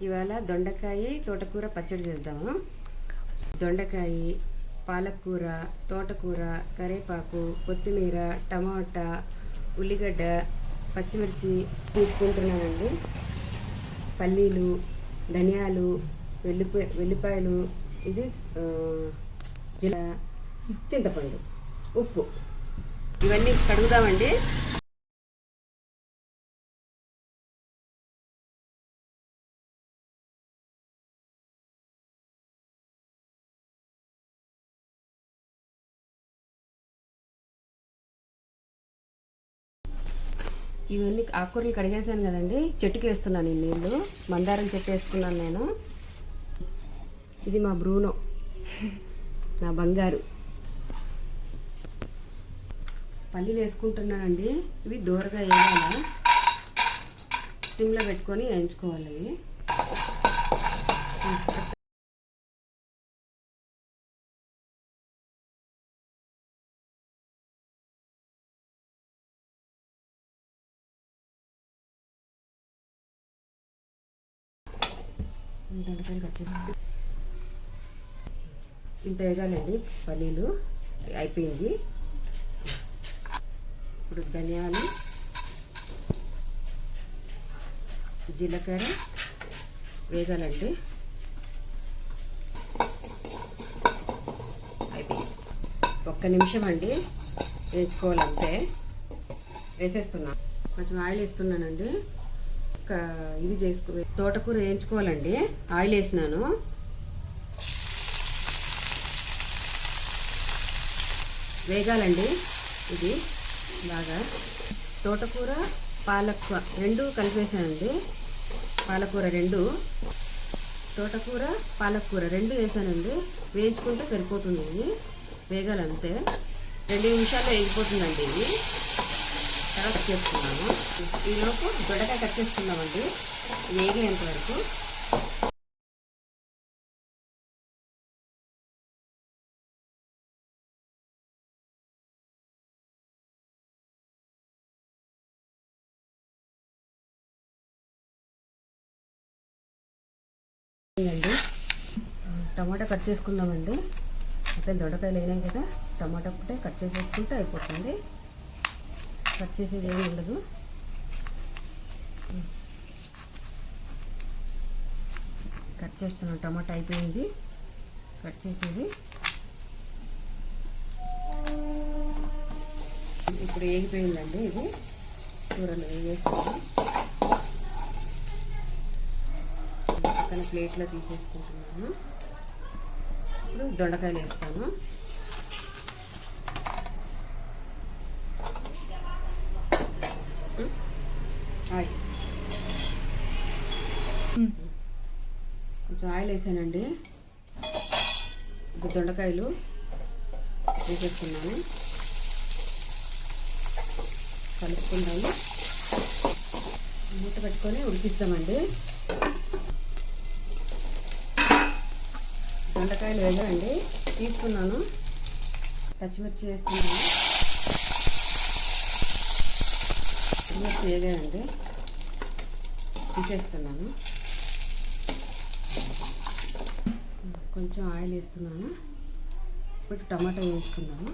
ఇవాళ దొండకాయ తోటకూర పచ్చడి చేద్దాము. దొండకాయ, పాలకూర, తోటకూర, కరివేపాకు, కొత్తిమీర, టమాటా, ఉల్లిగడ్డ, పచ్చిమిర్చి తీసుకుంటున్నానండి. పల్లీలు, ధనియాలు, వెల్లిపాయలు, ఇది చింతపండు, ఉప్పు, ఇవన్నీ కడుగుదామండి. ఇవన్నీ ఆకుకూరలు కడిగేసాను కదండి, చెట్టుకి వేస్తున్నాను ఈ నీళ్ళు. మందారం చెట్టు వేసుకున్నాను నేను. ఇది మా బ్రూనో, నా బంగారు. పల్లీలు వేసుకుంటున్నానండి. ఇవి దూరగా వేయాలి, సిమ్లో పెట్టుకొని వేయించుకోవాలి. అవి దొండకాయలు కట్ చేసి ఇంత వేగాలండి. పల్లీలు అయిపోయింది. ఇప్పుడు ధనియాలు, జీలకర్ర వేగాలండి. అయిపోయింది. 1 నిమిషం అండి వేసుకోవాలంటే. వేసేస్తున్నాను. కొంచెం ఆయిల్ వేస్తున్నానండి. ఇది తోటకూర వేయించుకోవాలండి. ఆయిల్ వేసినాను. వేగాలండి. ఇది బాగా తోటకూర, పాలకూర రెండు కలిపేసానండి. పాలకూర రెండు, తోటకూర, పాలకూర రెండు వేసానండి. వేయించుకుంటే సరిపోతుంది. ఇది వేగాలంతే. 2 నిమిషాల్లో వేగిపోతుందండి. ఇది తర్వాత చేసుకున్నాము. ఈలోపు దొండకాయ కట్ చేసుకున్నామండి వేగేంత వరకు. అండి టమాటా కట్ చేసుకుందామండి. అయితే దొండకాయలు అయినాయి కదా, టమాటా ఒకటే కట్ చేసేసుకుంటే అయిపోతుంది. కట్ చేసేది ఏమి ఉండదు. కట్ చేస్తున్నాం. టమాటా అయిపోయింది కట్ చేసేది. ఇప్పుడు వేగిపోయిందండి. ఇది కూరలు వేగేస్తుంది. పక్కన ప్లేట్లో తీసేసుకుంటున్నాను. ఇప్పుడు దొండకాయలు వేస్తాను. కొంచెం ఆయిల్ వేసానండి. ఇప్పుడు దొండకాయలు వేసేస్తున్నాను. కలుపుకుంటాము. మూత పెట్టుకొని ఉడికిస్తామండి. దొండకాయలు వేగాలండి. తీసుకున్నాను. పచ్చిమిర్చి వేస్తున్నాను. పచ్చిమిర్చి వేగాయండి. తీసేస్తున్నాను. కొంచెం ఆయిల్ వేస్తున్నాను. ఇప్పుడు టమాటా వేసుకున్నాను.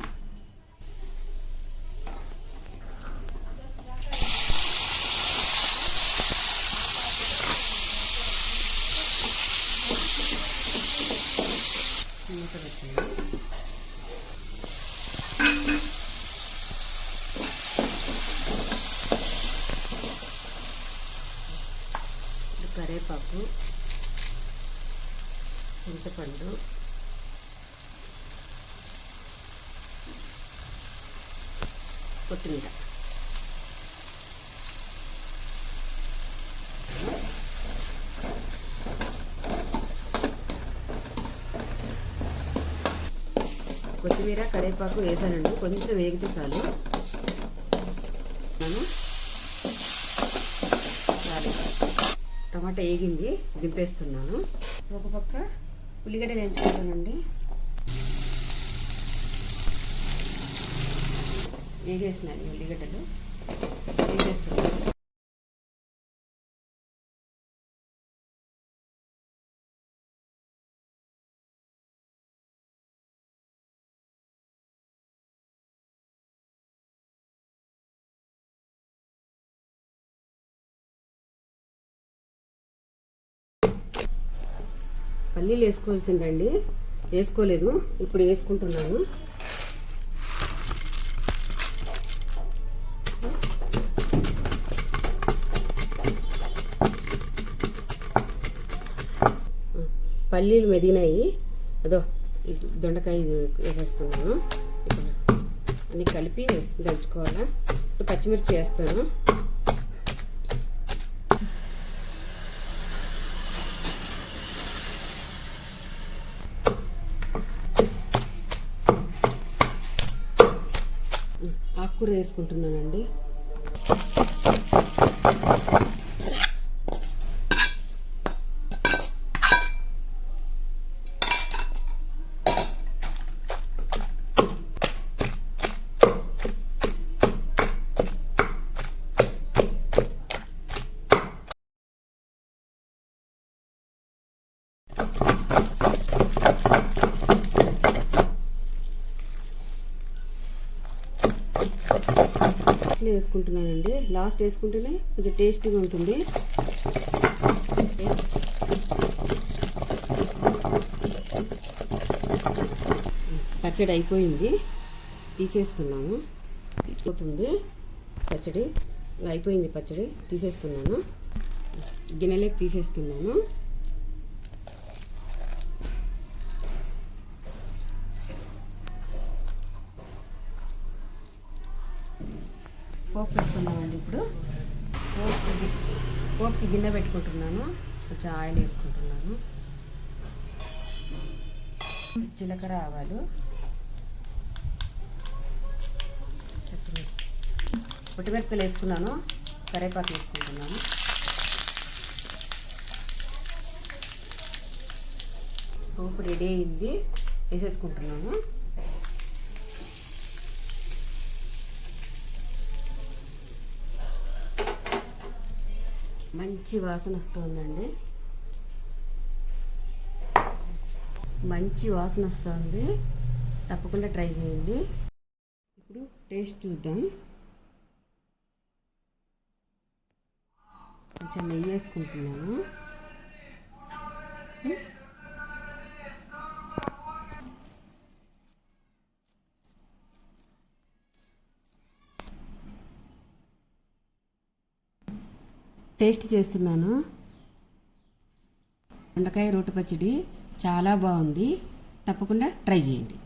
మూత పెట్టండి. కరివేపాకు, చింతపండు, కొత్తిమీర, కొత్తిమీర, కరివేపాకు వేసానండి. కొంచెం వేగితే చాలు. టమాటా వేగింది, దింపేస్తున్నాను. ఒక పక్క ఉల్లిగడ్డలు వేయించుకుంటానండి. వేగేసినాను ఉల్లిగడ్డలు, వేగేస్తున్నాను. పల్లీలు వేసుకోవాల్సిందండి, వేసుకోలేదు, ఇప్పుడు వేసుకుంటున్నాను. పల్లీలు మెదిగినాయి, అదో దొండకాయ వేసేస్తున్నాను. ఇప్పుడు అన్నీ కలిపి దంచుకోవాలా. ఇప్పుడు పచ్చిమిర్చి వేస్తాను. ఆకుకూర వేసుకుంటున్నానండి. వేసుకుంటున్నానండి. లాస్ట్ వేసుకుంటేనే కొంచెం టేస్టీగా ఉంటుంది. పచ్చడి అయిపోయింది, తీసేస్తున్నాను. అయిపోతుంది పచ్చడి, అయిపోయింది పచ్చడి, తీసేస్తున్నాను. గిన్నెలోకి తీసేస్తున్నాను. పోపు పెట్టుకున్నామండి. ఇప్పుడు పోపుకి గిన్నె పెట్టుకుంటున్నాను. కొంచెం ఆయిల్ వేసుకుంటున్నాను. జీలకర్ర, ఆవాలు, పొట్టిమిరపకాయలు వేసుకున్నాను. కరివేపాకు వేసుకుంటున్నాను. పోపు రెడీ అయింది, వేసేసుకుంటున్నాను. మంచి వాసన వస్తుందండి, మంచి వాసన వస్తుంది. తప్పకుండా ట్రై చేయండి. ఇప్పుడు టేస్ట్ చూద్దాం. కొంచెం నెయ్యి వేసుకుంటున్నాను. టేస్ట్ చేస్తున్నాను. దొండకాయ రోటి పచ్చడి చాలా బాగుంది. తప్పకుండా ట్రై చేయండి.